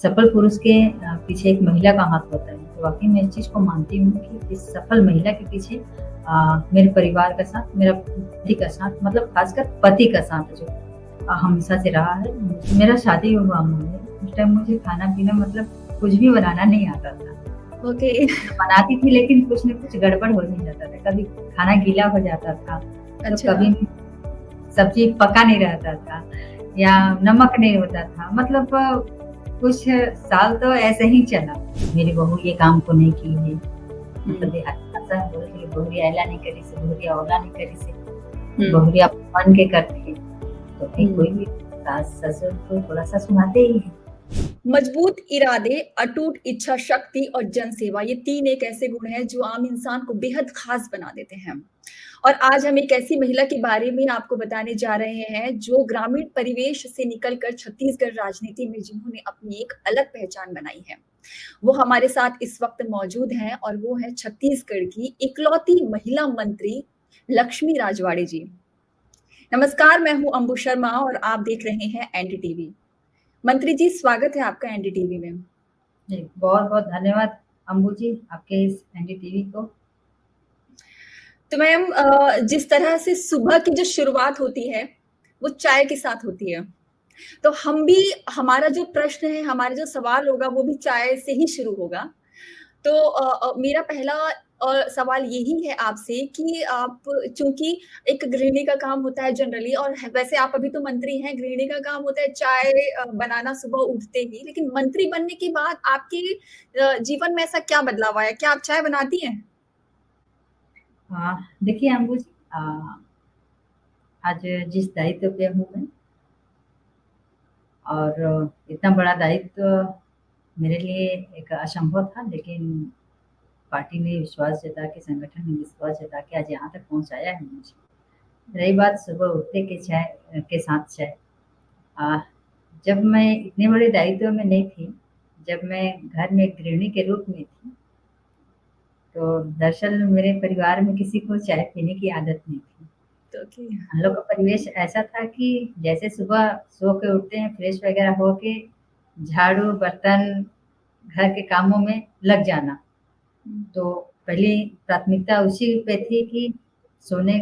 सफल पुरुष के पीछे एक महिला का हाथ होता है। तो वाक़ई मैं इस चीज़ को मानती हूँ कि इस सफल महिला के पीछे मेरे परिवार का साथ, मेरा पति का साथ मतलब ख़ासकर पति का साथ जो हमेशा से रहा है। मेरा शादी हुआ मुझे, उस टाइम मुझे खाना-पीना मतलब कुछ भी बनाना नहीं आता था। ओके। बनाती थी लेकिन कुछ न कुछ गड़बड़ हो ही जाता था। कभी खाना गीला हो जाता था, तो अच्छा। कभी सब्ज़ी पका नहीं रहता था या नमक नहीं होता था। मतलब कुछ साल तो ऐसे ही चला। मेरी बहू ये काम को नहीं की है, हुँ, मतलब देहाती भाषा में बोलती है, बहुरिया एला नहीं करी से, बहुरिया ओला नहीं करी से, हुँ, बहुरिया मन के करती है। तो भाई हुँ। कोई भी सास-ससुर को थोड़ा-सा सुनाते ही हैं। मजबूत इरादे, अटूट इच्छा शक्ति और जनसेवा ये 3 एक ऐसे गुण हैं जो आम इंसान को बेहद ख़ास बना देते हैं। और आज हम एक ऐसी महिला के बारे में आपको बताने जा रहे हैं जो ग्रामीण परिवेश से निकलकर छत्तीसगढ़ राजनीति में जिन्होंने अपनी एक अलग पहचान बनाई है। वो हमारे साथ इस वक़्त मौजूद हैं और वो हैं छत्तीसगढ़ की इकलौती महिला मंत्री लक्ष्मी राजवाड़े जी। नमस्कार, मैं हूँ अंबु शर्मा और आप देख रहे हैं एनडीटीवी। मंत्री जी, स्वागत है आपका एनडीटीवी में। जी, बहुत-बहुत धन्यवाद अम्बू जी, आपके इस एनडीटीवी को। तो मैम जिस तरह से सुबह की जो शुरुआत होती है, वो चाय के साथ होती है। तो हम भी हमारा जो प्रश्न है, हमारा जो सवाल होगा वो भी चाय से ही शुरू होगा। तो मेरा पहला सवाल यही है आपसे कि आप चूँकि एक गृहिणी का काम होता है जनरली और वैसे आप अभी तो मंत्री हैं, गृहिणी का काम होता है चाय बनाना सुबह उठते ही। लेकिन मंत्री बनने के बाद आपके जीवन में ऐसा क्या बदलाव आया? क्या आप चाय बनाती हैं? देखिए अम्बू जी, आज जिस दायित्व पे हूँ मैं और इतना बड़ा दायित्व मेरे लिए एक असंभव था, लेकिन पार्टी ने विश्वास जता के, संगठन ने विश्वास जता के आज यहाँ तक पहुँचाया है मुझे। रही बात सुबह उठते के चाय के साथ चाय, अ, जब मैं इतने बड़े दायित्व में नहीं थी, जब मैं घर में एक गृहिणी के रूप में थी, तो दरअसल मेरे परिवार में किसी को चाय पीने की आदत नहीं थी। तो कि हम लोग का परिवेश ऐसा था कि जैसे सुबह सो के उठते हैं, फ्रेश वगैरह होके झाड़ू, बर्तन, घर के कामों में लग जाना। हुँ, तो पहली प्राथमिकता उसी पे थी कि सोने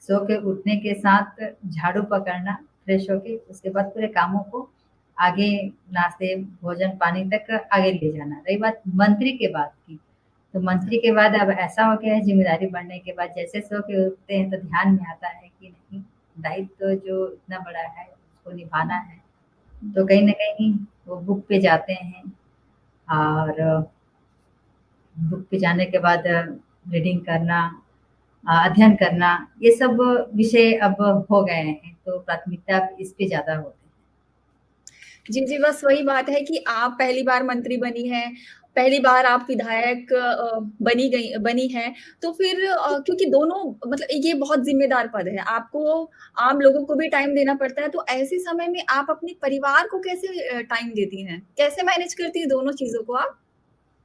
सो के उठने के साथ झाड़ू पकड़ना, फ्रेश होके उसके बाद पूरे कामों को आगे नाश्ते, भोजन, पानी तक आगे ले जाना। रही बात मंत्री के बाद की, तो मंत्री के बाद अब ऐसा हो गया है ज़िम्मेदारी बढ़ने के बाद जैसे सो के उठते हैं तो ध्यान में आता है कि नहीं, दायित्व जो इतना बड़ा है उसको निभाना है। हुँ। तो कहीं न कहीं वो बुक पे जाते हैं और बुक पे जाने के बाद रीडिंग करना, अध्ययन करना, ये सब विषय अब हो गए हैं, तो प्राथमिकता अब इस पे ज़्यादा होती है। जी, जी, बस वही बात है कि आप पहली बार मंत्री बनी हैं, पहली बार आप विधायक बनी हैं, तो फिर क्योंकि दोनों मतलब ये बहुत ज़िम्मेदार पद है, आपको आम लोगों को भी टाइम देना पड़ता है, तो ऐसे समय में आप अपने परिवार को कैसे टाइम देती हैं? कैसे मैनेज करती हैं दोनों चीज़ों को आप?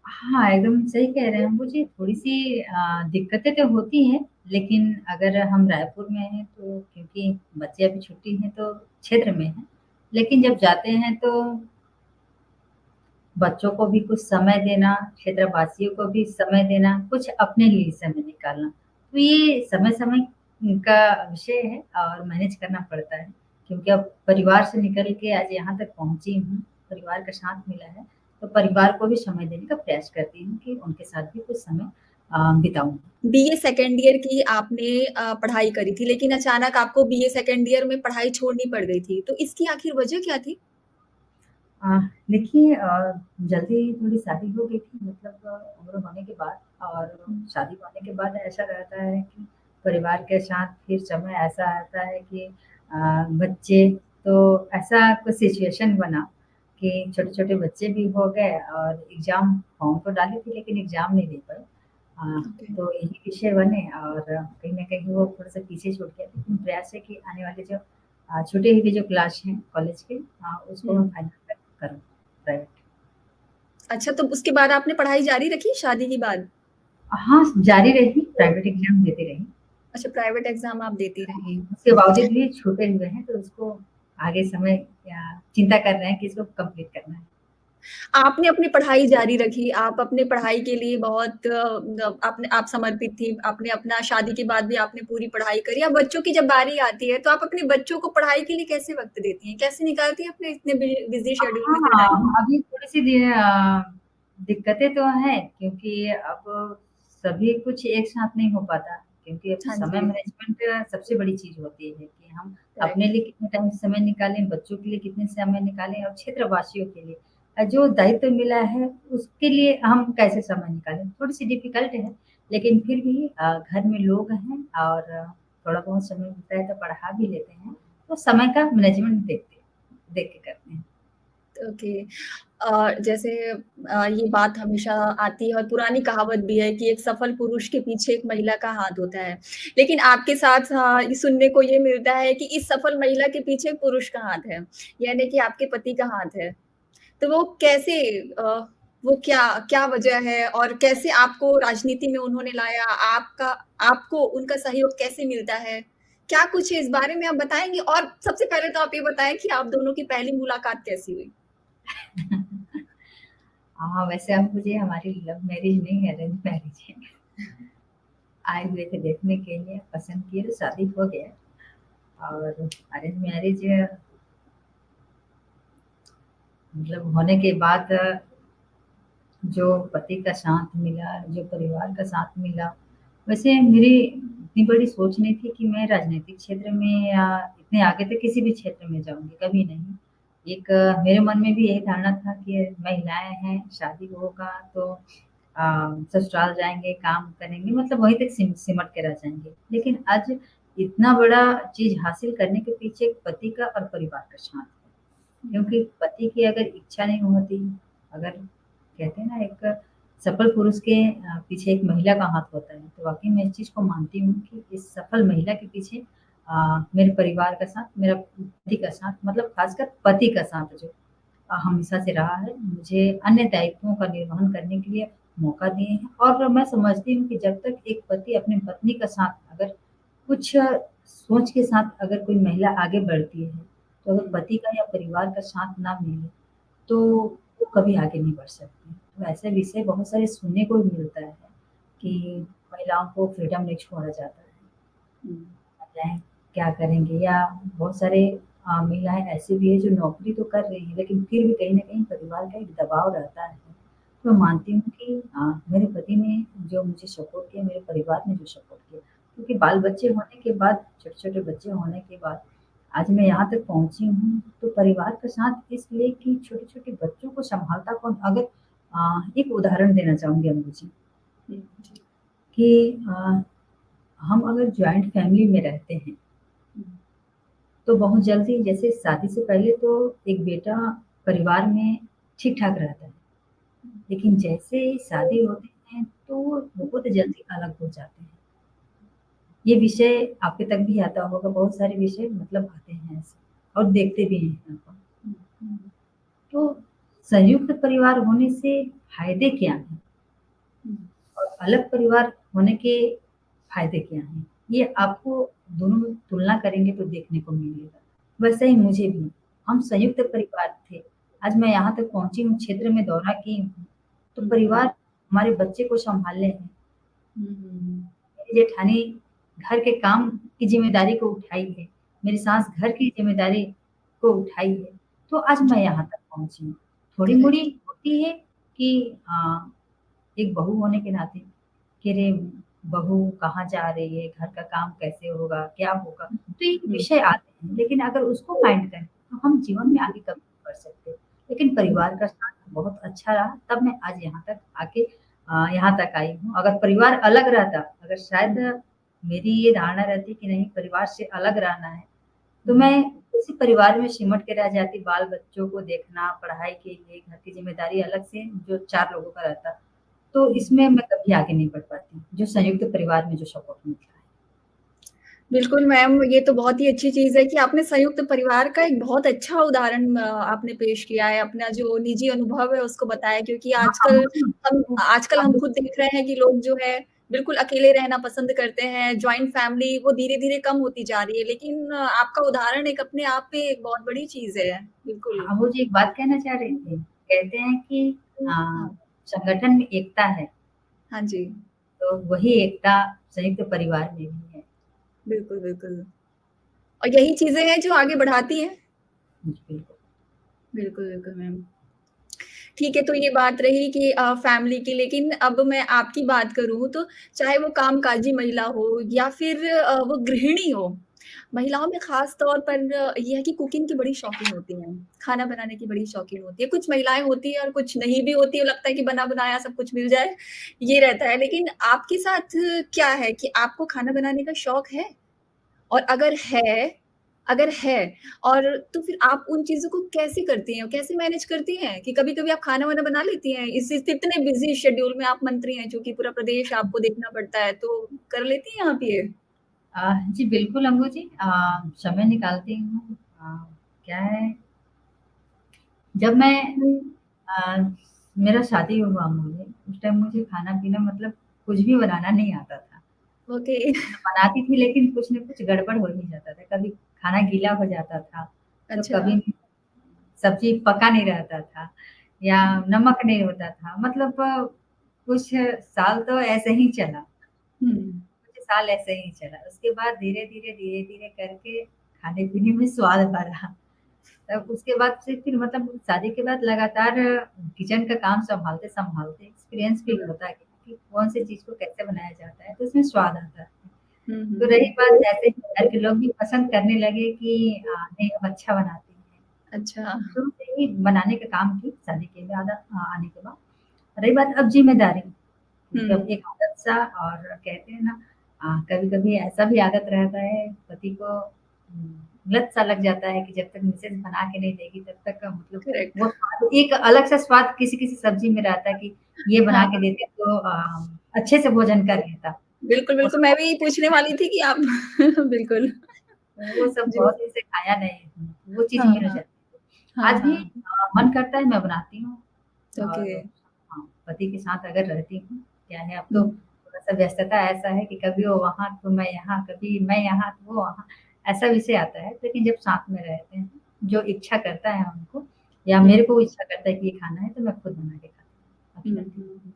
हाँ, एकदम सही कह रहे हैं। मुझे थोड़ी-सी दिक्कतें तो होती हैं, लेकिन अगर हम रायपुर में हैं तो क्योंकि बच्चे अभी छुट्टी हैं तो क्षेत्र में हैं, लेकिन जब जाते हैं तो बच्चों को भी कुछ समय देना, क्षेत्रवासियों को भी समय देना, कुछ अपने लिए समय निकालना। तो ये समय-समय का विषय है और मैनेज करना पड़ता है, क्योंकि अब परिवार से निकल के आज यहाँ तक पहुँची हूँ, परिवार का साथ मिला है, तो परिवार को भी समय देने का प्रयास करती हूँ कि उनके साथ भी कुछ समय बिताऊँ। बीए सेकंड ईयर की आपने पढ़ाई करी थी, लेकिन अचानक आपको बीए सेकंड ईयर में पढ़ाई छोड़नी पड़ गई थी, तो इसकी आखिर वजह क्या थी? अ, देखिए, जल्दी थोड़ी शादी हो गई थी, मतलब उम्र होने के बाद और हुँ, शादी होने के बाद ऐसा रहता है कि परिवार के साथ फिर समय ऐसा आता है कि बच्चे, तो ऐसा कुछ सिचुएशन बना कि छोटे-छोटे बच्चे भी हो गए और एग्ज़ाम फॉर्म तो डाली थी लेकिन एग्ज़ाम नहीं दे पाई। ओके। तो यही विषय बने और कहीं न कहीं वो थोड़ा-सा पीछे छूट गया, लेकिन प्रयास है कि आने वाले जो छूटे हुए जो क्लास हैं कॉलेज के, उसको हुँ। मैं फाइनल करूँ प्राइवेट। अच्छा, तो उसके बाद आपने पढ़ाई जारी रखी शादी के बाद? हाँ, जारी रही, प्राइवेट एग्ज़ाम देती रही। अच्छा, प्राइवेट एग्ज़ाम आप देती रहीं। उसके बावजूद भी छूटे हुए हैं तो उसको आगे समय या चिंता कर रहे हैं कि इसको कंप्लीट करना है। आपने अपनी पढ़ाई जारी रखी, आप अपने पढ़ाई के लिए बहुत आपने आप समर्पित थी, आपने अपना शादी के बाद भी आपने पूरी पढ़ाई करी। अब बच्चों की जब बारी आती है, तो आप अपने बच्चों को पढ़ाई के लिए कैसे वक़्त देती हैं? कैसे निकालती हैं अपने इतने बिज़ी शेड्यूल में से टाइम? हाँ, अभी थोड़ी-सी दिक्कतें तो हैं क्योंकि अब सभी कुछ एक साथ नहीं हो पाता क्योंकि अब हाँ समय जी, मैनेजमेंट सबसे बड़ी चीज़ होती है कि हम अपने करेक्ट। लिए कितने टाइम समय निकालें, बच्चों के लिए कितने समय निकालें और क्षेत्रवासियों के लिए जो दायित्व मिला है उसके लिए हम कैसे समय निकालें। थोड़ी-सी डिफ़िकल्ट है, लेकिन फिर भी घर में लोग हैं और थोड़ा बहुत समय मिलता है तो पढ़ा भी लेते हैं, तो समय का मैनेजमेंट देख के करते हैं। ओके। जैसे ये बात हमेशा आती है और पुरानी कहावत भी है कि एक सफल पुरुष के पीछे एक महिला का हाथ होता है। लेकिन आपके साथ ये सुनने को ये मिलता है कि इस सफल महिला के पीछे एक पुरुष का हाथ है, यानी कि आपके पति का हाथ है। तो वो कैसे वो क्या क्या वजह है और कैसे आपको राजनीति में उन्होंने लाया? आपको उनका सहयोग कैसे मिलता है? क्या कुछ है इस बारे में आप बताएँगे? और सबसे पहले तो आप ये बताएँ कि आप दोनों की पहली मुलाकात कैसी हुई? हाँ, वैसे अब मुझे हमारी लव मैरिज नहीं है, अरेंज मैरिज है। आए हुए थे देखने के लिए, पसंद किए तो शादी हो गया और अरेंज मैरिज मतलब होने के बाद जो पति का साथ मिला, जो परिवार का साथ मिला, वैसे मेरी इतनी बड़ी सोच नहीं थी कि मैं राजनीतिक क्षेत्र में या इतने आगे तक किसी भी क्षेत्र में जाऊँगी, कभी नहीं। एक मेरे मन में भी यही धारणा था कि महिलाएँ हैं, शादी होगा तो ससुराल जाएँगे, काम करेंगे मतलब वहीं तक सिमट के रह जाएँगे। लेकिन आज इतना बड़ा चीज़ हासिल करने के पीछे एक पति का और परिवार का साथ है। क्योंकि पति की अगर इच्छा नहीं होती, अगर कहते हैं ना एक सफल पुरुष के पीछे एक महिला का हाथ होता है, तो वाक़ई मैं इस चीज़ को मानती हूँ कि इस सफल महिला के पीछे मेरे परिवार का साथ, मेरा पति का साथ मतलब ख़ासकर पति का साथ जो हमेशा से रहा है, मुझे अन्य दायित्वों का निर्वहन करने के लिए मौका दिए हैं और मैं समझती हूँ कि जब तक एक पति अपनी पत्नी का साथ अगर कुछ सोच के साथ अगर कोई महिला आगे बढ़ती है, तो अगर पति का या परिवार का साथ ना मिले, तो वो कभी आगे नहीं बढ़ सकती। तो ऐसे विषय बहुत सारे सुनने को भी मिलता है कि महिलाओं को फ्रीडम नहीं छोड़ा जाता है। हुँ। महिलाएँ क्या करेंगे या बहुत सारे महिलाएँ ऐसी भी हैं जो नौकरी तो कर रही हैं, लेकिन फिर भी कहीं न कहीं परिवार का एक दबाव रहता है। तो मैं मानती हूँ कि मेरे पति ने जो मुझे सपोर्ट किया, मेरे परिवार ने जो सपोर्ट किया, क्योंकि बाल-बच्चे होने के बाद, छोटे-छोटे बच्चे होने के बाद आज मैं यहाँ तक पहुँची हूँ, तो परिवार का साथ इसलिए कि छोटे-छोटे बच्चों को सँभालता कौन अगर एक उदाहरण देना चाहूँगी अम्मू जी हुँ, जी। कि हम अगर जॉइंट फैमिली में रहते हैं हुँ, तो बहुत जल्दी जैसे शादी से पहले तो एक बेटा परिवार में ठीक-ठाक रहता है। हुँ, लेकिन जैसे ही शादी होते हैं तो वो बहुत जल्दी अलग हो जाते हैं। ये विषय आपके तक भी आता होगा, बहुत सारे विषय मतलब आते हैं ऐसे और देखते भी हैं यहाँ पर। हुँ, हुँ, तो संयुक्त परिवार होने से फ़ायदे क्या हैं? हुँ, और अलग परिवार होने के फ़ायदे क्या हैं? ये आपको दोनों में तुलना करेंगे तो देखने को मिलेगा। वैसे ही मुझे भी, हम संयुक्त परिवार थे। आज मैं यहाँ तक पहुँची हूँ, क्षेत्र में दौरा की हूँ, तो हुँ, परिवार हुँ, हमारे बच्चे को सँभालने हैं। हुँ, हुँ, मेरी जेठानी घर के काम की ज़िम्मेदारी को उठाई है, मेरी सास घर की ज़िम्मेदारी को उठाई है, तो आज मैं यहाँ तक पहुँची हूँ। थोड़ी-मोड़ी करेक्ट। होती है कि एक बहू होने के नाते कि अरे! बहू कहाँ जा रही है, घर का काम कैसे होगा, क्या होगा? तो ये हुँ, विषय आते हैं, लेकिन अगर उसको माइंड करें, तो हम जीवन में आगे कभी नहीं बढ़ सकते। लेकिन हुँ, परिवार का साथ बहुत अच्छा रहा, तब मैं आज यहाँ तक आके यहाँ तक आई हूँ। अगर परिवार अलग रहता, अगर शायद हुँ, मेरी ये धारणा रहती कि नहीं परिवार से अलग रहना है, तो हुँ। मैं उसी परिवार में सिमट के रह जाती, बाल-बच्चों को देखना, पढ़ाई के लिए, घर की ज़िम्मेदारी अलग से जो 4 लोगों का रहता। तो हुँ। इसमें मैं कभी आगे नहीं बढ़ पाती, जो संयुक्त परिवार में जो सपोर्ट मिलता है। बिल्कुल मैम, ये तो बहुत ही अच्छी चीज़ है कि आपने संयुक्त परिवार का एक बहुत अच्छा उदाहरण आपने पेश किया है, अपना जो निजी अनुभव है उसको बताया क्योंकि हाँ, हाँ, आजकल हम मुझे खुद देख रहे हैं कि लोग जो है बिल्कुल अकेले रहना पसंद करते हैं, जॉइंट फैमिली वो धीरे-धीरे कम होती जा रही है, लेकिन आपका उदाहरण एक अपने आप में एक बहुत बड़ी चीज़ है। बिल्कुल। हाँ, मुझे एक बात कहना चाह रही थी कहते हैं कि अ, हाँ, संगठन में एकता है, हाँ जी। तो वही एकता संयुक्त परिवार में भी है। बिल्कुल, बिल्कुल। और यही चीज़ें हैं जो आगे बढ़ाती हैं। जी, बिल्कुल। बिल्कुल, बिल्कुल मैम। ठीक है, तो ये बात रही कि फैमिली की, लेकिन अब मैं आपकी बात करूँ तो चाहे वो कामकाजी महिला हो या फिर वो गृहिणी हो, महिलाओं में ख़ास तौर पर ये है कि कुकिंग की बड़ी शौकीन होती हैं, खाना बनाने की बड़ी शौकीन होती है। कुछ महिलाएँ होती हैं और कुछ नहीं भी होती है, लगता है कि बना-बनाया सब कुछ मिल जाए, ये रहता है। लेकिन आपके साथ क्या है कि आपको खाना बनाने का शौक है? और अगर है और तो फिर आप उन चीज़ों को कैसे करती हैं? कैसे मैनेज करती हैं कि कभी-कभी आप खाना-वाना बना लेती हैं? इस इतने बिज़ी शेड्यूल में आप मंत्री हैं, चूँकि पूरा प्रदेश आपको देखना पड़ता है, तो कर लेती हैं आप ये? जी बिल्कुल अम्मू जी, समय निकालती हूँ। क्या है, जब मैं अ, मेरा शादी हुआ अम्मू जी, उस टाइम मुझे खाना-पीना मतलब कुछ भी बनाना नहीं आता था। ओके। खाना बनाती थी लेकिन कुछ न कुछ गड़बड़ हो ही जाता था। कभी खाना गीला हो जाता था, तो अच्छा। कभी सब्ज़ी पका नहीं रहता था या नमक नहीं होता था। मतलब कुछ साल तो ऐसे ही चला। हुँ। कुछ साल ऐसे ही चला। उसके बाद धीरे-धीरे, धीरे-धीरे करके खाने-पीने में स्वाद बढ़ा। तब उसके बाद से फिर मतलब शादी के बाद लगातार किचन का काम सँभालते-सँभालते एक्सपीरियंस भी हुँ। होता है कि कौन-सी चीज़ को कैसे बनाया जाता है, तो उसमें स्वाद आता है। हुँ, हुँ, तो रही हुँ। बात ऐसे ही घर के लोग भी पसंद करने लगे कि नहीं अब अच्छा बनाती हैं। अच्छा। शुरू से ही बनाने का काम की शादी के बाद आने के बाद। रही बात अब ज़िम्मेदारी, क्योंकि अब हुँ। एक आदत-सा और कहते हैं ना, कभी-कभी ऐसा भी आदत रहता है पति को, लत-सा लग जाता है कि जब तक मिसेज़ बना के नहीं देगी तब तक मतलब करेक्ट। वो स्वाद एक अलग-सा स्वाद किसी-किसी सब्ज़ी में रहता है कि ये बना हाँ, के हाँ। देते तो अच्छे से भोजन कर लेता। बिल्कुल, वो बिल्कुल, मैं स्वाद भी पूछने वाली थी कि आप बिल्कुल। वो सब जी। बहुत दिन से खाया नहीं, वो चीज़ हाँ, मिल हाँ। जाती है। हाँ, आज भी हाँ। मन करता है मैं बनाती हूँ ओके। और हाँ, पति के साथ अगर रहती हूँ, क्या है अब तो हुँ। थोड़ा-सा व्यस्तता ऐसा है कि कभी वो वहाँ तो मैं यहाँ, कभी मैं यहाँ तो वो वहाँ, ऐसा विषय आता है। लेकिन जब साथ में रहते हैं, जो इच्छा करता है उनको या हुँ। मेरे को इच्छा करता है कि ये खाना है तो मैं खुद बना के खाती हूँ, हुँ, खिलाती हूँ। हुँ।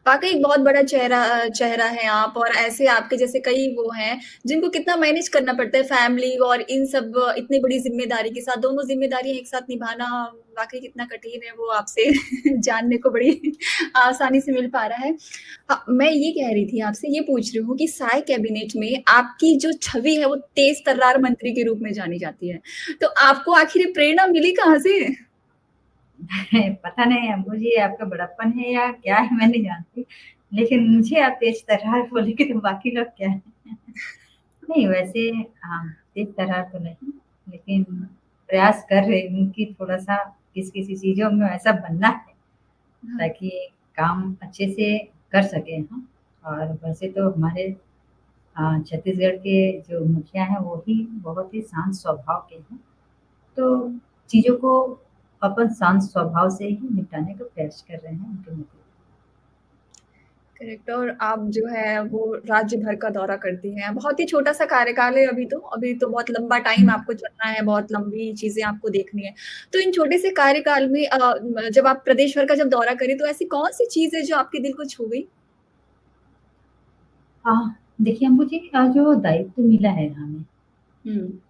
वाक़ई एक बहुत बड़ा चेहरा हैं आप और ऐसे आपके जैसे कई वो हैं, जिनको कितना मैनेज करना पड़ता है फैमिली और इन सब इतनी बड़ी ज़िम्मेदारी के साथ, दोनों ज़िम्मेदारियाँ एक साथ निभाना वाक़ई कितना कठिन है, वो आपसे जानने को बड़ी आसानी से मिल पा रहा है। मैं ये कह रही थी आपसे, ये पूछ रही हूँ कि साय कैबिनेट में आपकी जो छवि है, वो तेज़-तर्रार मंत्री के रूप में जानी जाती है। तो आपको आखिर ये प्रेरणा मिली कहाँ से? पता नहीं अम्मू जी आपका बड़प्पन है या क्या है मैं नहीं जानती, लेकिन मुझे आप तेज-तर्रार बोलेंगे तो बाकी लोग क्या हैं? नहीं वैसे तेज-तर्रार तो नहीं, लेकिन प्रयास कर रही हूँ कि थोड़ा-सा किसी-किसी चीज़ों में ऐसा बनना है, हाँ। ताकि काम अच्छे से कर सकें हम। और वैसे तो हमारे छत्तीसगढ़ के जो मुखिया हैं वो ही बहुत ही शांत स्वभाव के हैं, तो चीज़ों को अपन शांत स्वभाव से ही निपटाने का प्रयास कर रहे हैं उनके मुताबिक। करेक्ट और आप जो है वो राज्य भर का दौरा करती हैं। बहुत ही छोटा-सा कार्यकाल है अभी तो बहुत लंबा टाइम आपको चलना है, बहुत लंबी चीज़ें आपको देखनी है। तो इन छोटे से कार्यकाल में जब आप प्रदेश भर का जब दौरा करें तो ऐसी कौन-सी चीज़ है जो आपके दिल को छू गई? देखिए मुझे जो दायित्व मिला है हमें हुँ।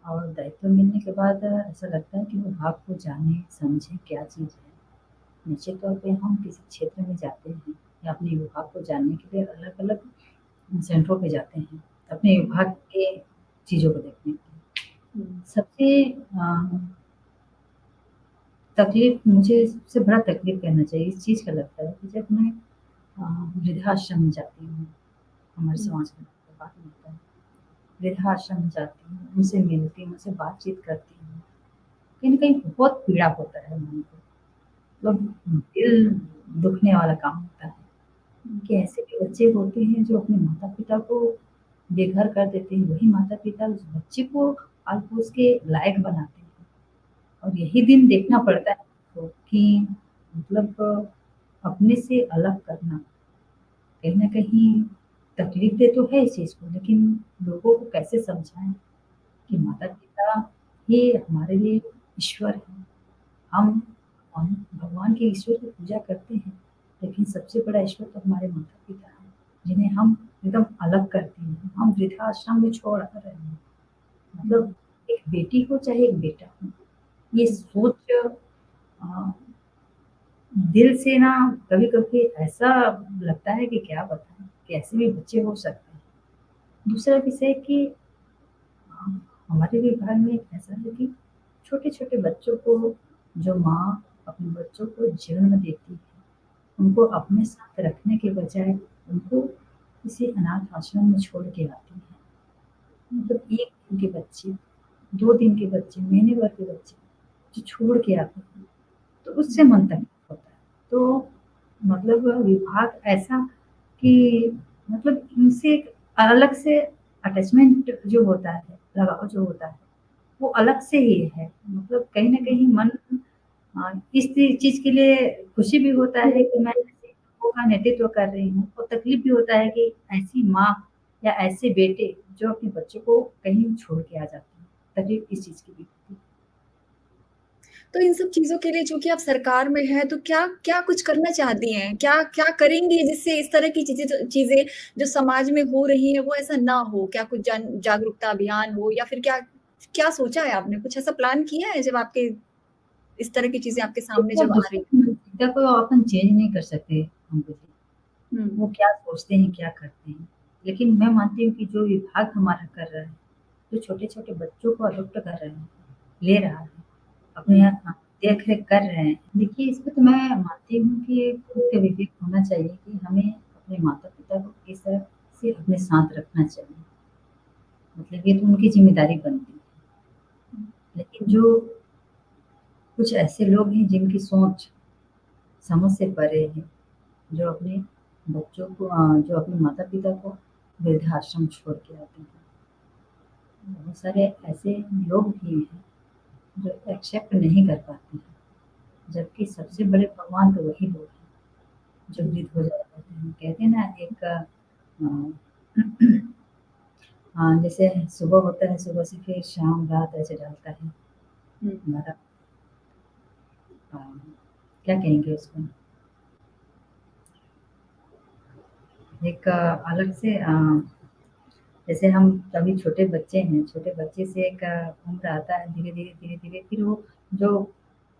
और दायित्व मिलने के बाद ऐसा लगता है कि विभाग को जाने, समझें क्या चीज़ है। निश्चित तौर पे हम किसी क्षेत्र में जाते हैं या अपने विभाग को जानने के लिए अलग-अलग सेंटरों पे जाते हैं, अपने हुँ, विभाग के चीज़ों को देखने के लिए। हुँ, सबसे तकलीफ़ मुझे सबसे बड़ा तकलीफ़ कहना चाहिए, इस चीज़ का लगता है कि जब मैं वृद्धाश्रम में जाती हूँ, हमारे हुँ, समाज का बात होता है। वृद्धाश्रम में जाती हूँ, उनसे मिलती हूँ, उनसे बातचीत करती हूँ। कहीं न कहीं बहुत पीड़ा होता है मन को, मतलब दिल दुखने वाला काम होता है हुँ, कि ऐसे भी बच्चे होते हैं जो अपने माता-पिता को बेघर कर देते हैं, वही माता-पिता उस बच्चे को पाल-पोस के लायक बनाते हैं और यही दिन देखना पड़ता है हमको कि मतलब अपने से अलग करना, कहीं न कहीं तकलीफ़ दे तो है इस चीज़ को, लेकिन लोगों को कैसे समझाएँ कि हुँ, माता-पिता ही हमारे लिए ईश्वर हैं। हम हम भगवान के ईश्वर की पूजा करते हैं, लेकिन सबसे बड़ा ईश्वर तो हमारे माता-पिता हैं, जिन्हें हम एकदम अलग करते हैं। हम वृद्धाश्रम में छोड़ आ रहे हैं। मतलब एक बेटी हो चाहे एक बेटा हो, ये सोच अ, दिल से ना कभी-कभी ऐसा लगता है कि क्या बताएँ, कि ऐसे भी बच्चे हो सकते हैं। दूसरा विषय कि हमारे विभाग में ऐसा है कि छोटे-छोटे बच्चों को जो माँ अपने बच्चों को जन्म देती है, उनको अपने साथ रखने के बजाय उनको किसी अनाथ आश्रम में छोड़ के आती है। मतलब 1 दिन के बच्चे, 2 दिन के बच्चे, महीने भर के बच्चे जो छोड़ के आते हैं, तो उससे मन तकलीफ होता है। तो मतलब विभाग ऐसा कि मतलब इनसे एक अलग से अटैचमेंट जो होता है, लगाव जो होता है, वो अलग से ही है। मतलब कहीं न कहीं मन इस चीज़ के लिए खुशी भी होता है कि मैं ऐसे लोगों का नेतृत्व कर रही हूँ और तकलीफ भी होता है कि ऐसी माँ या ऐसे बेटे जो अपने बच्चों को कहीं छोड़ के आ जाते हैं। तकलीफ इस चीज़ की भी होती है। तो इन सब चीज़ों के लिए चूँकि आप सरकार में हैं, तो क्या क्या कुछ करना चाहती हैं? क्या क्या करेंगी जिससे इस तरह की चीज़ें जो समाज में हो रही हैं, वो ऐसा ना हो? क्या कुछ जागरूकता अभियान हो या फिर क्या क्या सोचा है आपने? कुछ ऐसा प्लान किया है जब आपके इस तरह की चीज़ें आपके सामने देखो जब आ दूसरों रही? की मानसिकता को अपन चेंज नहीं कर सकते हम लोग। हुँ, वो क्या सोचते हैं, क्या करते हैं। लेकिन मैं मानती हूँ कि जो विभाग हमारा कर रहा है, जो छोटे-छोटे बच्चों को अडॉप्ट कर रहे हैं, ले रहा है, अपने हुँ, यहाँ देख-रेख कर रहे हैं। देखिए, इसमें तो मैं मानती हूँ कि खुद का विवेक होना चाहिए कि हमें अपने माता-पिता को किस तरह से अपने साथ रखना चाहिए। मतलब ये तो उनकी ज़िम्मेदारी बनती है। लेकिन जो कुछ ऐसे लोग हैं जिनकी सोच समझ से परे है, जो अपने बच्चों को जो अपने माता-पिता को वृद्धाश्रम छोड़ के आते हैं। बहुत सारे ऐसे लोग भी हैं जो एक्सेप्ट नहीं कर पाते हैं, जबकि सबसे बड़े भगवान तो वही लोग हैं, जो वृद्ध हो जाते हैं। कहते हैं ना एक जैसे सुबह होता है, सुबह से फिर शाम, रात ऐसे ढलता है हुँ, हमारा अ, क्या कहेंगे उसको? एक अलग से जैसे हम कभी छोटे बच्चे हैं, छोटे बच्चे से एक उम्र आता है धीरे-धीरे, धीरे-धीरे फिर वो जो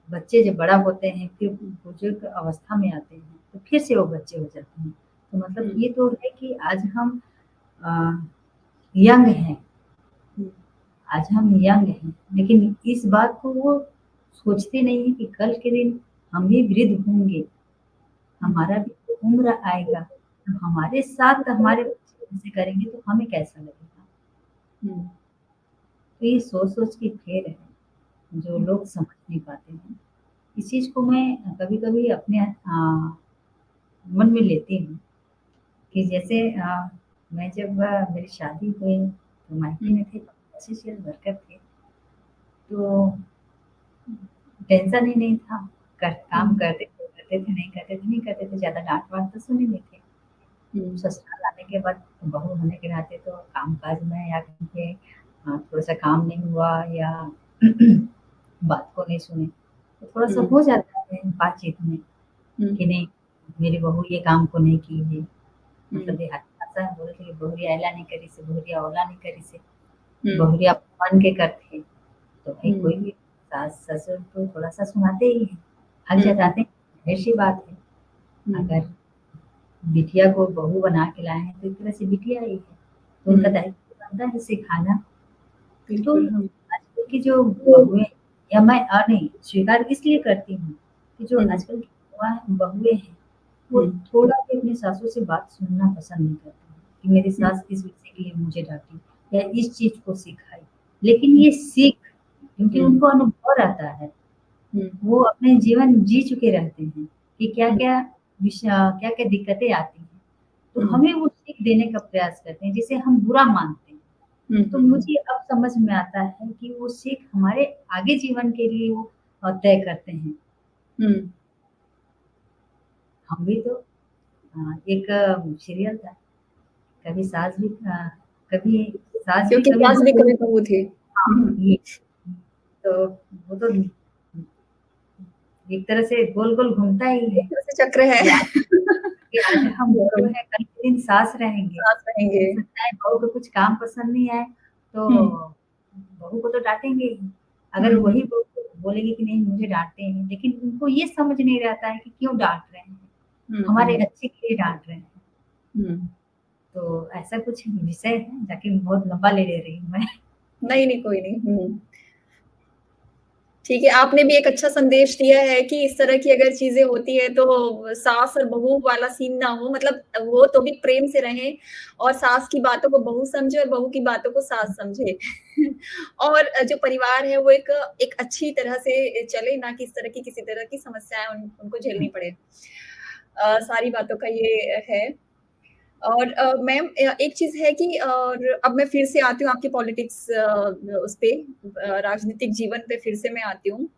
बच्चे जब बड़ा होते हैं, फिर बुजुर्ग अवस्था में आते हैं, तो फिर से वो बच्चे हो जाते हैं। तो मतलब हुँ, ये तो है कि आज हम अ, यंग हैं, हुँ, आज हम यंग हैं, लेकिन इस बात को वो सोचते नहीं हैं कि कल के दिन हम भी वृद्ध होंगे, हुँ, हमारा भी तो उम्र आएगा, तो हमारे साथ हमारे बच्चे ऐसे करेंगे तो हमें कैसा लगेगा? हुँ, तो ये सोच-सोच के फेर है, जो लोग समझ नहीं पाते हैं। इस चीज़ को मैं कभी-कभी अपने मन में लेती हूँ कि जैसे मैं जब मेरी शादी हुई तो मायके हुँ, में थे, सोशल वर्कर थे, तो टेंशन ही नहीं था। काम हुँ, करते थे, नहीं करते थे, नहीं करते थे, ज़्यादा डाँट-वाँट तो सुने नहीं थे। हुँ, ससुराल आने के बाद बहू होने के नाते तो काम-काज में या कहीं पे थोड़ा-सा काम नहीं हुआ या बात को नहीं सुने, तो थोड़ा-सा हुँ, हो जाता है बातचीत में हुँ, कि नहीं, मेरी बहू ये काम को नहीं की है। हुँ, मतलब देहाती भाषा में बोले थे कि बहुरिया अइला नहीं करी से, बहुरिया औला नहीं करी से, हुँ, बहुरिया मन के करथे। तो भाई हुँ, कोई भी सास-ससुर तो थोड़ा-सा सुनाते ही हैं, हक हुँ, जताते हैं, ज़ाहिर-सी बात है। हुँ, अगर बिटिया को बहू बना के लाए हैं, तो एक तरह से बिटिया ही है, तो उनका हुँ, दायित्व बनता है सिखाना। तो बिल्कुल, हाँ। आजकल की जो बहुएँ या मैं नहीं, स्वीकार इसलिए करती हूँ कि जो हुँ, आजकल की बहुएँ हैं, वो हुँ, थोड़ा भी अपनी सासू से बात सुनना पसंद नहीं करती हैं, कि मेरी हुँ, सास इस विषय के लिए मुझे डाँटी या इस चीज़ को सिखाई। लेकिन ये सीख क्योंकि हुँ, उनको अनुभव रहता है, हुँ, वो अपने जीवन जी चुके रहते हैं कि हुँ, क्या-क्या क्या-क्या दिक्कतें आती हैं। तो हुँ, हमें वो सीख देने का प्रयास करते हैं, जिसे हम बुरा मानते हैं। हुँ, तो हुँ, हुँ, मुझे अब समझ में आता है कि वो सीख हमारे आगे जीवन के लिए वो तय करते हैं। हुँ, हम भी तो एक सीरियल था, कभी सास भी कभी सास भी क्योंकि कभी सास भी बहू कभी बहू थी। हाँ, हुँ, ये तो वो तो एक तरह से गोल-गोल घूमता ही है। एक तरह से चक्र है। कि आज कि आज हम बहू बिल्कुल, हैं, कल के दिन सास रहेंगे। साथ रहेंगे। हो सकता है बहू को कुछ काम पसंद नहीं आए, तो हुँ, बहू को तो डाँटेंगे ही। हुँ, अगर वही हुँ, बहू बोलेगी कि नहीं मुझे डाँटते हैं, लेकिन उनको ये समझ नहीं रहता है कि क्यों डाँट रहे हैं, हुँ, हमारे हुँ, अच्छे के लिए डाँट रहे हैं। हुँ। तो ऐसा कुछ विषय है, जाके बहुत लंबा ले रही हूँ मैं। नहीं, नहीं, कोई नहीं। हुँ। ठीक है, आपने भी एक अच्छा संदेश दिया है कि इस तरह की अगर चीज़ें होती हैं तो सास और बहू वाला सीन ना हो मतलब वो तो भी प्रेम से रहें और सास की बातों को बहू समझे और बहू की बातों को सास समझे। और जो परिवार है वो एक एक अच्छी तरह से चले ना कि इस तरह की किसी तरह की समस्याएँ उनको झेलनी पड़े। सारी बातों का ये है। और मैम एक चीज़ है कि और अब मैं फिर से आती हूँ आपकी पॉलिटिक्स उस पे राजनीतिक जीवन पे फिर से मैं आती हूँ।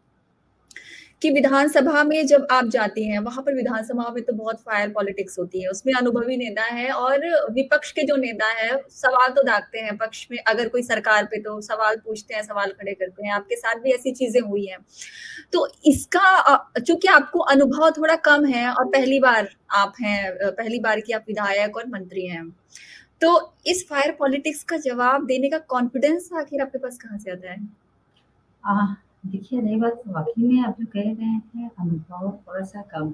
कि विधानसभा में जब आप जाती हैं, वहाँ पर विधानसभा में तो बहुत फायर पॉलिटिक्स होती है। उसमें अनुभवी नेता हैं और विपक्ष के जो नेता हैं, सवाल तो दागते हैं पक्ष में अगर कोई सरकार पे तो सवाल पूछते हैं, सवाल खड़े करते हैं। आपके साथ भी ऐसी चीज़ें हुई हैं। तो इसका चूँकि आपको अनुभव थोड़ा कम है और पहली बार आप हैं पहली बार की आप विधायक और मंत्री हैं। तो इस फायर पॉलिटिक्स का जवाब देने का कॉन्फिडेंस आखिर आपके पास कहाँ से आता है? आह, देखिए रही बात वाक़ई में आप जो कह रहे हैं अनुभव थोड़ा-सा कम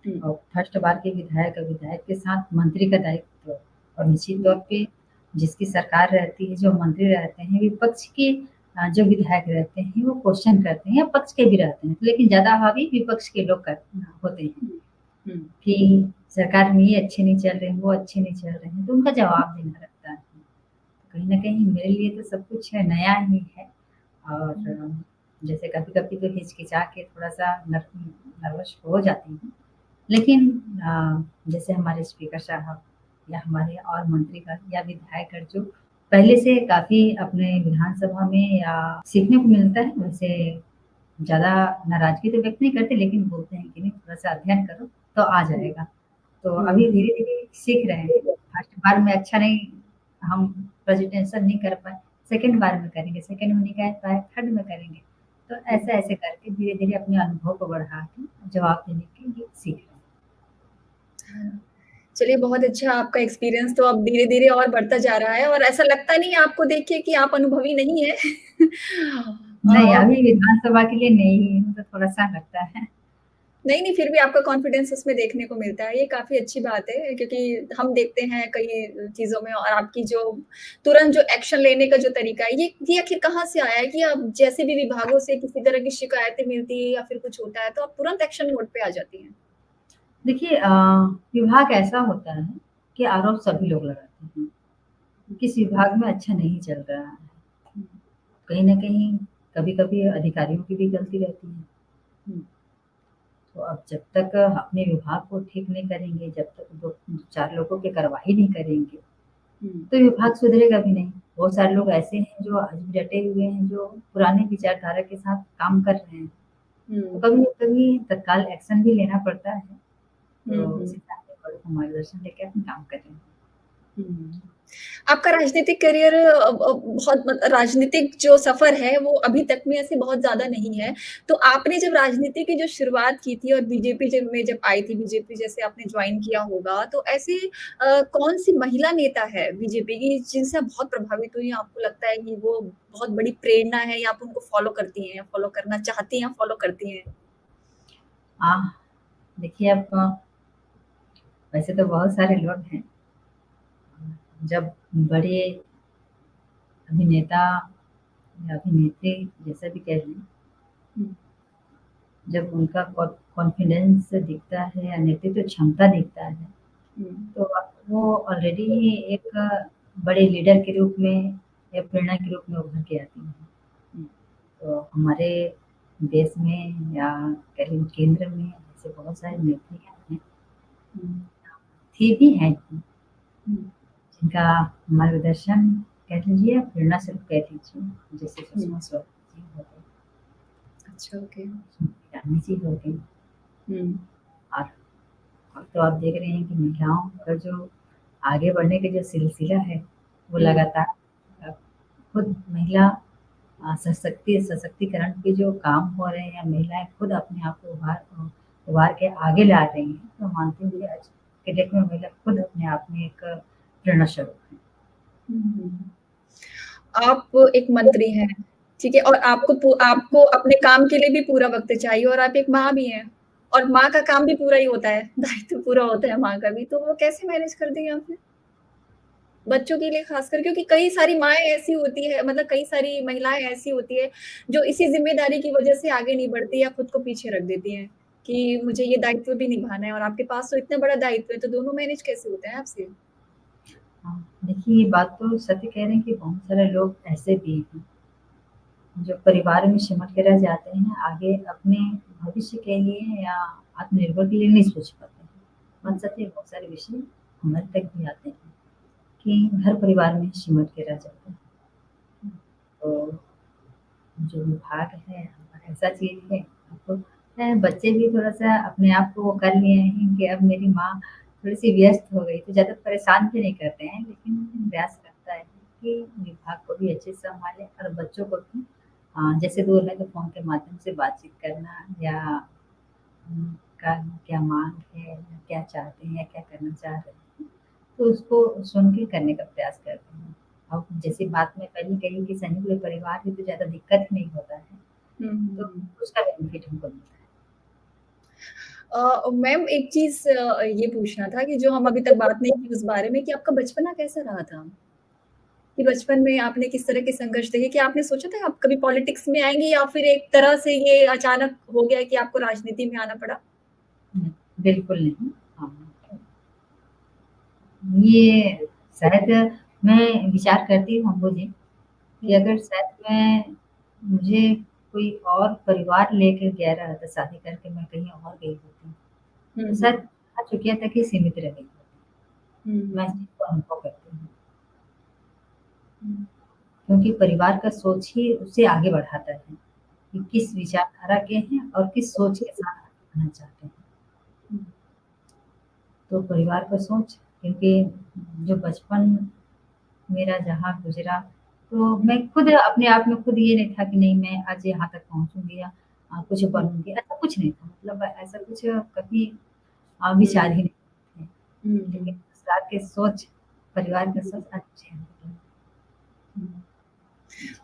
हुँ, और फर्स्ट बार के विधायक के साथ मंत्री का दायित्व और निश्चित हुँ, तौर पे जिसकी सरकार रहती है, जो मंत्री रहते हैं, विपक्ष के जो विधायक रहते हैं, वो क्वेश्चन करते हैं या पक्ष के भी रहते हैं, लेकिन ज़्यादा हावी विपक्ष के लोग होते हैं हुँ, हुँ, कि सरकार में ये अच्छे नहीं चल रहे हैं, वो अच्छे नहीं चल रहे हैं, तो उनका जवाब देना रहता है। कहीं न कहीं मेरे लिए तो सब कुछ नया ही है और हुँ, जैसे कभी-कभी तो हिचकिचा के थोड़ा-सा नर्वस हो जाती हूँ। लेकिन जैसे हमारे स्पीकर साहब या हमारे और मंत्रीगण या विधायकगण जो पहले से काफ़ी अपने विधानसभा में या सीखने को मिलता है, वैसे ज़्यादा नाराज़गी तो व्यक्त नहीं करते लेकिन बोलते हैं कि नहीं थोड़ा-सा अध्ययन करो तो आ हुँ, जाएगा। तो हुँ। अभी धीरे-धीरे सीख रहे हैं। फर्स्ट बार में अच्छा नहीं हम प्रेज़ेंटेशन नहीं कर पाए, सेकंड बार में करेंगे, सेकंड में नहीं कर पाए, थर्ड में करेंगे। तो हुँ। ऐसे-ऐसे करके धीरे-धीरे अपने अनुभव को बढ़ा के जवाब देने के लिए सीख रहे हैं। हाँ। चलिए बहुत अच्छा आपका एक्सपीरियंस तो अब धीरे-धीरे और बढ़ता जा रहा है और ऐसा लगता नहीं है आपको देख के कि आप अनुभवी नहीं हैं। नहीं, अ, अभी विधानसभा के लिए नहीं, मुझे थोड़ा-सा लगता है। नहीं, नहीं फिर भी आपका कॉन्फिडेंस उसमें देखने को मिलता है, ये काफ़ी अच्छी बात है क्योंकि हम देखते हैं कई चीज़ों में और आपकी जो तुरंत जो एक्शन लेने का जो तरीका है, ये आखिर कहाँ से आया है कि आप जैसे भी विभागों से किसी तरह की शिकायतें मिलती है या फिर कुछ होता है, तो आप तुरंत एक्शन मोड पे आ जाती हैं? देखिए विभाग ऐसा होता है कि आरोप सभी लोग लगाते हैं, हुँ, किस विभाग में अच्छा नहीं चल रहा है। हुँ, कहीं न कहीं कभी-कभी अधिकारियों की भी गलती रहती है। हुँ, तो अब जब तक अपने विभाग को ठीक नहीं करेंगे, जब तक 2-4 लोगों की कार्रवाई नहीं करेंगे, हुँ, तो विभाग सुधरेगा भी नहीं। बहुत सारे लोग ऐसे हैं जो आज भी डटे हुए हैं, जो पुरानी विचारधारा के साथ काम कर रहे हैं। तो हुँ, कभी-कभी तत्काल एक्शन भी लेना पड़ता है। हुँ, तो उस हुँ। हिसाब से बड़ों का मार्गदर्शन लेके अपना काम कर रहे हैं। हुँ। आपका राजनीतिक करियर बहुत राजनीतिक जो सफ़र है वो अभी तक में ऐसे बहुत ज़्यादा नहीं है। तो आपने जब राजनीति की जो शुरुआत की थी और बीजेपी जब आई थी बीजेपी जैसे आपने जॉइन किया होगा तो ऐसी कौन-सी महिला नेता है बीजेपी की जिनसे आप बहुत प्रभावित हुई हैं? आपको लगता है कि वो बहुत बड़ी प्रेरणा है या आप उनको फ़ॉलो करती हैं, फ़ॉलो करना चाहती हैं, फ़ॉलो करती हैं? देखिए अब वैसे तो बहुत सारे लोग हैं। जब बड़े अभिनेता या अभिनेत्री जैसा भी कह लें, हुँ, जब उनका कॉन्फिडेंस दिखता है या नेतृत्व क्षमता दिखता है, हुँ, तो वो ऑलरेडी ही एक बड़े लीडर के रूप में या प्रेरणा के रूप में उभर के आती हैं। हुँ, तो हमारे देश में या कह लीजिए केंद्र में ऐसे बहुत सारी नेत्रियाँ हैं, हुँ, थी भी हैं, हुँ, जिनका मार्गदर्शन कह लीजिए या प्रेरणा स्वरूप कह लीजिए, जैसे हुँ। सुषमा स्वराज जी हो गए, अच्छा, ओके। स्मृति ईरानी जी हो गई हुँ, और अब तो आप देख रहे हैं कि महिलाओं का जो आगे बढ़ने का जो सिलसिला है, वो हुँ, लगातार खुद महिला सशक्तिकरण के जो काम हो रहे हैं या महिलाएँ खुद अपने आप को उभार के आगे ला रही हैं, तो मानती हूँ कि आज के डेट में महिला खुद अपने आप में एक प्रेरणा स्वरूप है। आप एक मंत्री हैं, ठीक है? और आपको अपने काम के लिए भी पूरा वक़्त चाहिए और आप एक माँ भी हैं और माँ का काम भी पूरा ही होता है, दायित्व पूरा होता है माँ का भी, तो वो कैसे मैनेज कर दी आपने? बच्चों के लिए खासकर क्योंकि कई सारी माएँ ऐसी होती है मतलब कई सारी महिलाएँ ऐसी होती है, जो इसी ज़िम्मेदारी की वजह से आगे नहीं बढ़ती या खुद को पीछे रख देती हैं, कि मुझे ये दायित्व भी निभाना है और आपके पास तो इतना बड़ा दायित्व है, तो दोनों मैनेज कैसे होते हैं आपसे? हाँ, देखिए ये बात तो सत्य कह रहे हैं कि बहुत सारे लोग ऐसे भी हैं, जो परिवार में सिमट के रह जाते हैं, आगे अपने भविष्य के लिए या आत्मनिर्भर के लिए नहीं सोच पाते हैं। बात सत्य है, बहुत सारे विषय हमारे तक भी आते हैं कि घर परिवार में सिमट के रह जाते हैं। तो जो विभाग है, ऐसा चीज़ है, अब तो बच्चे भी थोड़ा-सा अपने आप को वो कर लिए हैं कि अब मेरी माँ थोड़ी-सी व्यस्त हो गई, तो ज़्यादा परेशान भी नहीं करते हैं, लेकिन प्रयास करता है कि विभाग को भी अच्छे से सँभालें और बच्चों को भी जैसे दूर है तो फ़ोन के माध्यम से बातचीत करना या उनका क्या माँग है, या क्या चाहते हैं या क्या करना चाह रहे हैं, तो उसको सुन के करने का प्रयास करते हैं। अब जैसे बात मैं पहले कही कि संयुक्त परिवार है तो ज़्यादा दिक्कत नहीं होता है, हुँ, हुँ, तो हुँ। उसका बेनिफिट हमको मिलता है। मैम एक चीज़ ये पूछना था कि जो हम अभी तक बात नहीं की उस बारे में कि आपका बचपना कैसा रहा था? कि बचपन में आपने किस तरह के संघर्ष देखे? क्या आपने सोचा था आप कभी पॉलिटिक्स में आएँगे या फिर एक तरह से ये अचानक हो गया कि आपको राजनीति में आना पड़ा? बिल्कुल नहीं। हाँ, ये शायद मैं विचार करती हूँ मुझे कि हुँ, अगर शायद मुझे कोई और परिवार लेके गया रहता शादी करके मैं कहीं और गई होती, हुँ, तो शायद हुँ, चुकिया तक ही सीमित रह गई होती। हुँ, मैं इस हुँ, चीज़ को अनुभव करती हूँ, हुँ, क्योंकि परिवार का सोच ही उसे आगे बढ़ाता है कि किस विचारधारा के हैं और किस सोच के साथ आगे बढ़ना चाहते हैं। हुँ, तो परिवार का सोच क्योंकि जो बचपन मेरा जहाँ गुज़रा, तो हुँ, मैं खुद अपने आप में खुद ये नहीं था कि नहीं मैं आज यहाँ तक पहुँचूँगी या कुछ हुँ, बनूँगी, ऐसा कुछ नहीं था। मतलब ऐसा कुछ कभी हुँ, विचार ही नहीं थे। हुँ, लेकिन हुँ, ससुराल के सोच, परिवार का सोच अच्छे हैं। हुँ।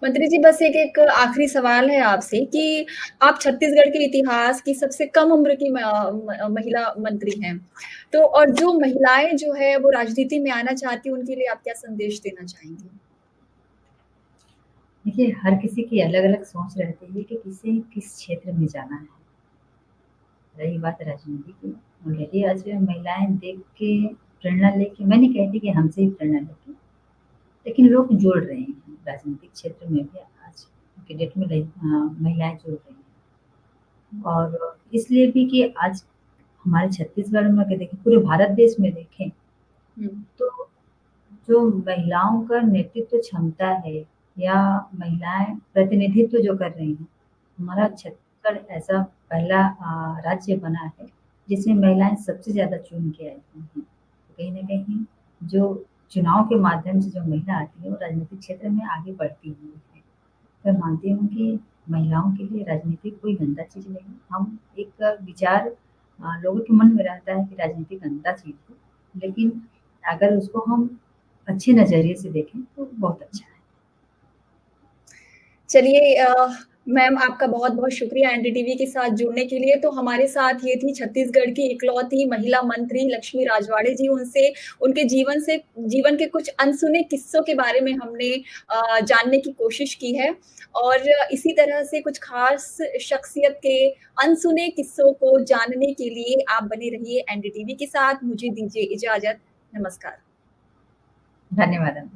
मंत्री जी बस एक आखिरी सवाल है आपसे कि आप छत्तीसगढ़ के इतिहास की सबसे कम उम्र की महिला मंत्री हैं। तो और जो महिलाएँ जो है वो राजनीति में आना चाहती हैं, उनके लिए आप क्या संदेश देना चाहेंगी? देखिए, हर किसी की अलग-अलग सोच रहती है कि किसे किस क्षेत्र में जाना है। रही बात राजनीति की, ऑलरेडी आज महिलाएँ देख के प्रेरणा लेके मैं नहीं कहती कि हमसे ही प्रेरणा लेके, लेकिन लोग जुड़ रहे हैं। राजनीतिक क्षेत्र में भी आज के डेट में महिलाएँ जुड़ रही हैं। और इसलिए भी कि आज हमारे छत्तीसगढ़ में अगर देखें, पूरे भारत देश में देखें, हुँ, तो जो महिलाओं का नेतृत्व क्षमता है या महिलाएँ प्रतिनिधित्व जो कर रही हैं, हमारा छत्तीसगढ़ ऐसा पहला राज्य बना है, जिसमें महिलाएँ सबसे ज़्यादा चुन के आई हुई हैं। तो कहीं न कहीं जो चुनाव के माध्यम से जो महिला आती है, वो राजनीतिक क्षेत्र में आगे बढ़ती हुई है। मैं मानती हूँ कि महिलाओं के लिए राजनीति कोई गंदा चीज़ नहीं है। हम एक विचार लोगों के मन में रहता है कि राजनीति गंदा चीज़ है, लेकिन अगर उसको हम अच्छे नज़रिए से देखें तो बहुत अच्छा है। चलिए मैम आपका बहुत-बहुत शुक्रिया एनडीटीवी के साथ जुड़ने के लिए। तो हमारे साथ ये थी छत्तीसगढ़ की इकलौती महिला मंत्री लक्ष्मी राजवाड़े जी। उनसे उनके जीवन के कुछ अनसुने किस्सों के बारे में हमने जानने की कोशिश की है और इसी तरह से कुछ खास शख्सियत के अनसुने किस्सों को जानने के लिए आप बने रहिए एनडीटीवी के साथ। मुझे दीजिए इजाज़त। नमस्कार। धन्यवाद।